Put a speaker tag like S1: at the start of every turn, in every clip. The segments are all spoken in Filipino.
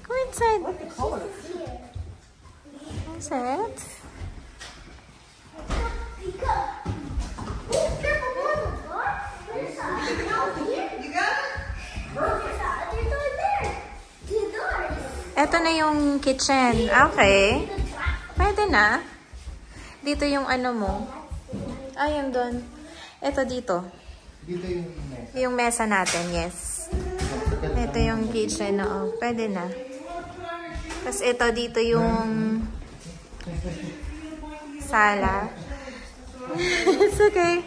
S1: Go inside. What's it? Ito na yung kitchen. Okay. Pwede na. Dito yung ano mo. Yung doon. Ito dito.
S2: Dito yung mesa.
S1: Yung mesa natin, yes. Ito yung kitchen, oo. Pwede na. Tapos ito dito yung sala. It's okay.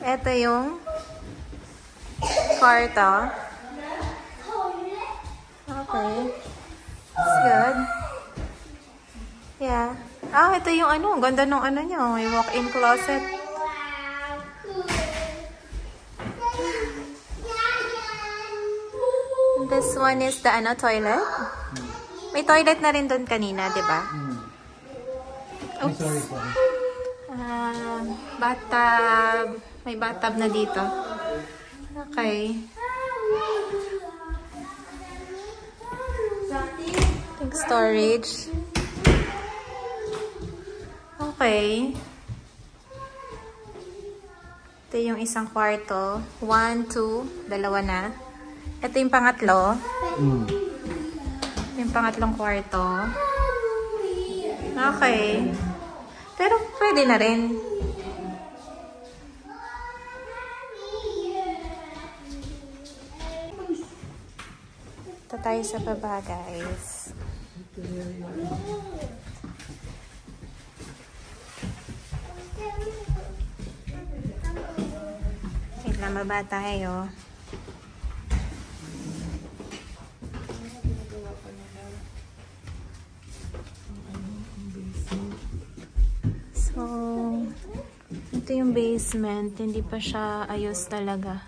S1: Ito yung kwarto. Okay. It's good. Yeah. Ito yung ano. Ang ganda ng ano niya. May walk-in closet. This one is the toilet. May toilet na rin doon kanina, di ba? Oops. Bathtub. May bathtub na dito. Okay. Think storage. Okay. Ito yung isang kwarto. 1, 2, dalawa na. Ito yung pangatlo. Yung pangatlong kwarto. Okay. Pero pwede na rin. Ito tayo sa baba, guys. Wait lang, baba tayo. So, ito yung basement. Hindi pa siya ayos talaga.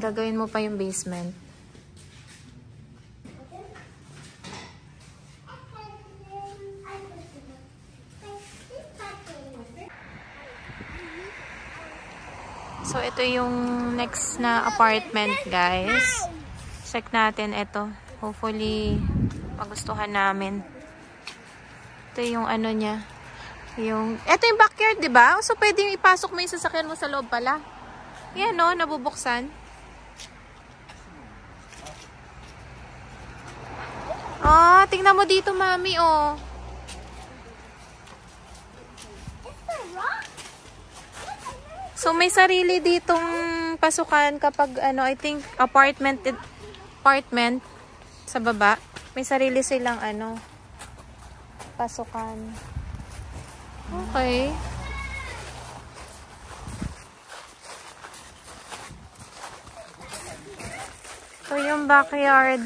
S1: Gagawin mo pa yung basement. So, ito yung next na apartment, guys. Check natin ito. Hopefully, magustuhan namin. Ito yung ano niya. Ito yung backyard, di ba? So, pwede yung ipasok mo yung sasakyan mo sa loob pala. Yan, no? Nabubuksan. Tingnan mo dito, mami, oh. So, may sarili ditong pasukan kapag, I think, apartment sa baba. May sarili silang, pasukan. Okay. So, yung backyard.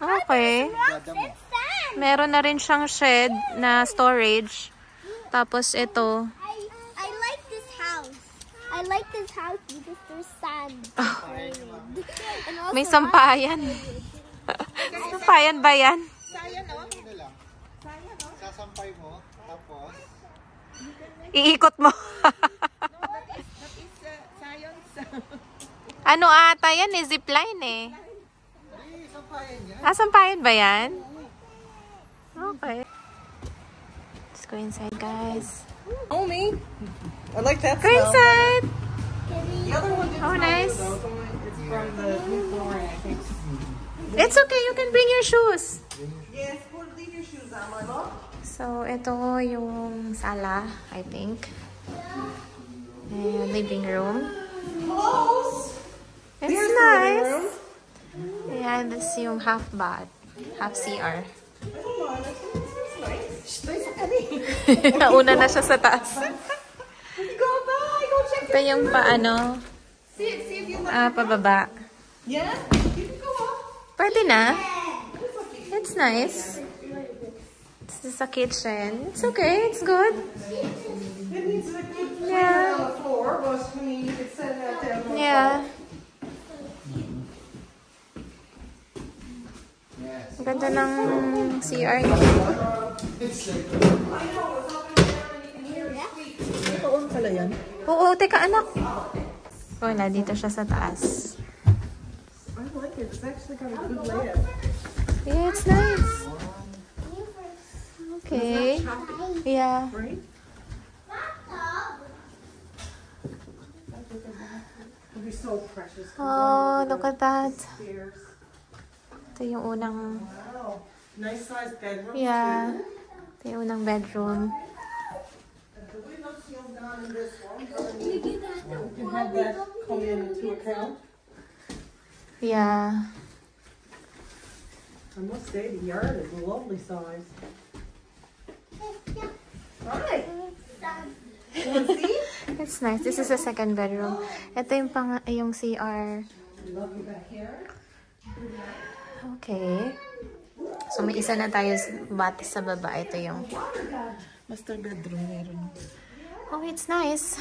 S1: Okay. Meron na rin siyang shed na storage. Tapos ito.
S3: I like this house. I like this house because there's sand.
S1: May sampayan. Sampayan ba yan?
S2: Sayan, no? Sasampay mo, tapos
S1: Iikot mo. Ano ata yan eh? Zipline eh. Sampayan ba yan? Okay. Let's go inside, guys.
S4: Oh, me? I like that
S1: Go
S4: smell.
S1: inside!
S4: The other one didn't
S1: Oh,
S4: smell
S1: nice.
S4: good, though. It's from the new flooring, I think.
S1: It's okay, you can bring your shoes.
S4: Yes, leave your shoes on, my love.
S1: So, ito yung sala, I think. And living room.
S4: Close!
S1: It's
S4: There's the living
S1: nice.
S4: room.
S1: Yeah, this yung half bath, half CR.
S4: That's nice. Nice and heavy.
S1: Nauna na siya sa taas.
S4: Go by, go check
S1: Ito yung paano,
S4: See if you like.
S1: pababa.
S4: Yeah? You can go up.
S1: Pwede na. It's nice. This is a kitchen. It's okay, it's good.
S4: It needs a good
S1: Yeah.
S4: on the floor, but I mean, you could set that down.
S1: Yeah. Ang ganda ng CR niya.
S4: Doon pala yan.
S1: Oo, teka anak. Wala, dito siya sa taas.
S4: I like it. It's actually got a good layout.
S1: Yeah, it's nice. Okay. Yeah.
S4: Right? It'll be so precious.
S1: Oh, look at that.
S4: Stairs.
S1: Ito yung unang,
S4: Wow. Nice size bedroom.
S1: yeah. Ito yung unang bedroom.
S4: The window seal's not in this one. You can have that come into account.
S1: Yeah.
S4: I must say the yard is a lovely size. Hi. You want to see?
S1: It's nice. This is the second bedroom. Ito yung CR.
S4: Lovely back here.
S1: Okay. So, may isa na tayo batis sa baba. Ito yung...
S4: Master bedroom meron.
S1: Oh, it's nice.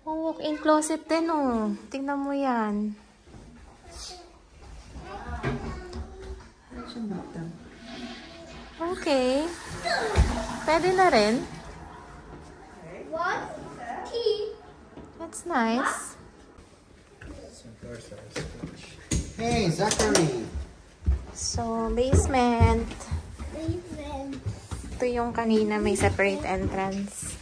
S1: Oh, walk-in closet din, oh. Tingnan mo yan. Okay. Pwede na rin.
S3: One tea.
S1: That's nice.
S2: Hey, Zachary!
S1: So, basement.
S3: Basement.
S1: Ito yung kanina may separate entrance.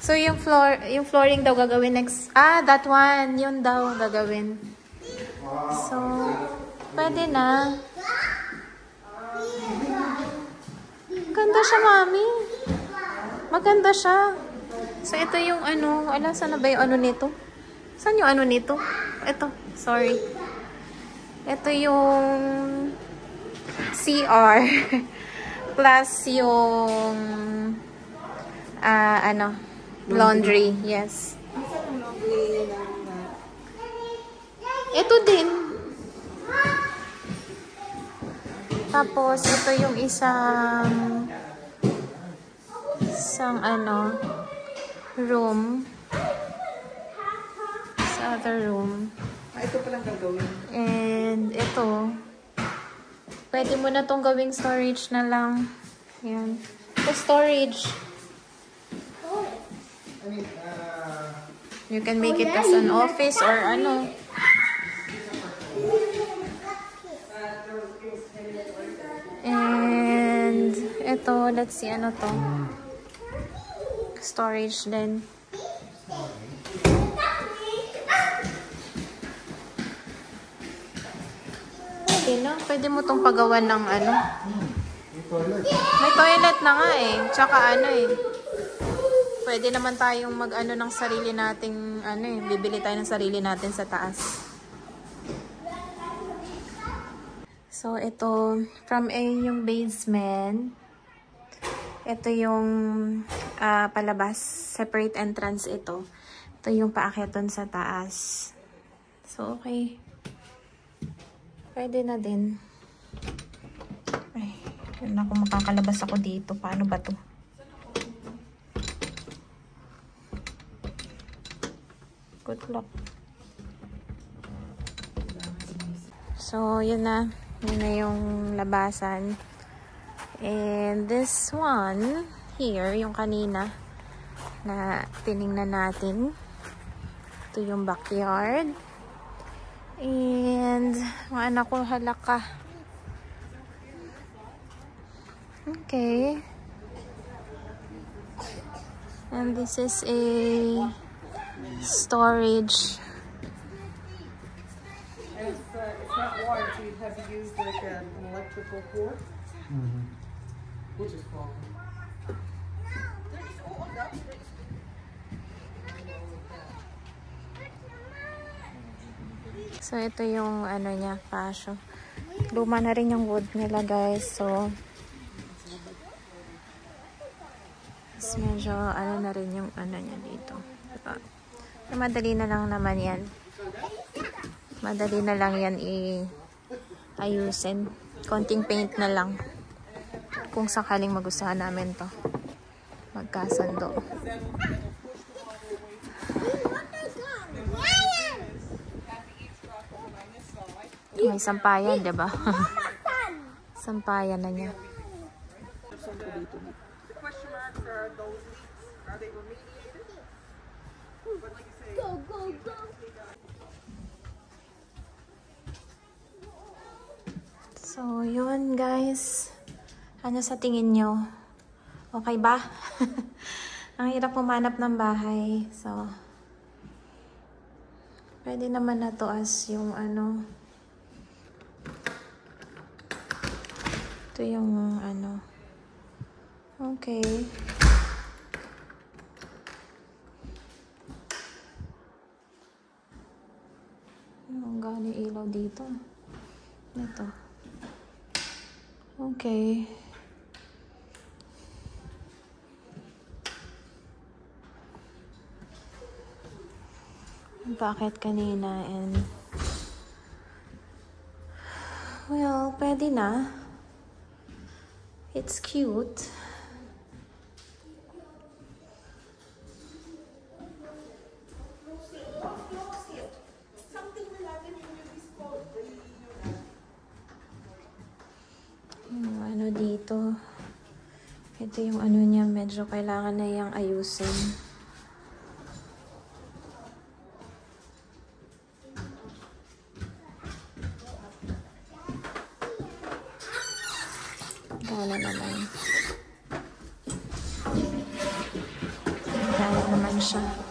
S1: So, yung flooring daw gagawin next. Ah, that one. Yun daw gagawin. So, pwede na. Maganda siya, mami. Maganda siya. So, ito yung ano. Alam, saan na ba yung ano nito? Saan yung ano nito? Ito. Sorry. Ito yung CR. Plus yung ano, laundry. Yes. Ito din. Tapos, ito yung isang ano, room. Sa other room.
S4: Ito palang gagawin.
S1: And ito, pwede mo na tong gawing storage na lang. Yan. Ito storage. You can make it as an office or ano. And ito, let's see, ano to. Storage din. Pwede na. Pwede mo tong pagawan ng ano. May toilet na nga eh. Tsaka ano eh. Pwede naman tayong mag-ano ng sarili nating ano eh. Bibili tayo ng sarili natin sa taas. So, ito, from yung basement, ito yung palabas, separate entrance ito. Ito yung paakyat sa taas. So, okay. Pwede na din. Ay, yun ako, makakalabas ako dito. Paano ba to? Good luck. So, yun na. Yun na yung labasan. And this one, here, yung kanina, na tiningnan natin. Ito yung backyard. And, mga anak ko, halaka. Okay. And this is a storage.
S4: It's not water, so you'd have to use like an electrical cord, which is fine.
S1: So, ito yung ano niya, pasyo. Luma na rin yung wood nila, guys. So, medyo ano na rin yung ano niya dito. Diba? So, madali na lang naman yan. Madali na lang yan ayusin. Konting paint na lang. Kung sakaling magustuhan namin to. Magkasundo. may sampayan, diba? Sampayan na niya.
S4: The question marks are those leaks. Are they remediated? But like you say,
S3: Go, go, go.
S1: So, yun guys. Ano sa tingin nyo? Okay ba? Ang hirap pumanap ng bahay. So, pwede naman na to as yung ano. Ito yung ano. Okay. Ang gani ilaw dito. Ito. Okay. Bakit kanina and well, pwede na. It's cute. Yung ano dito. Ito yung ano niya, medyo kailangan na yung ayusin. Gana naman. Gana naman siya.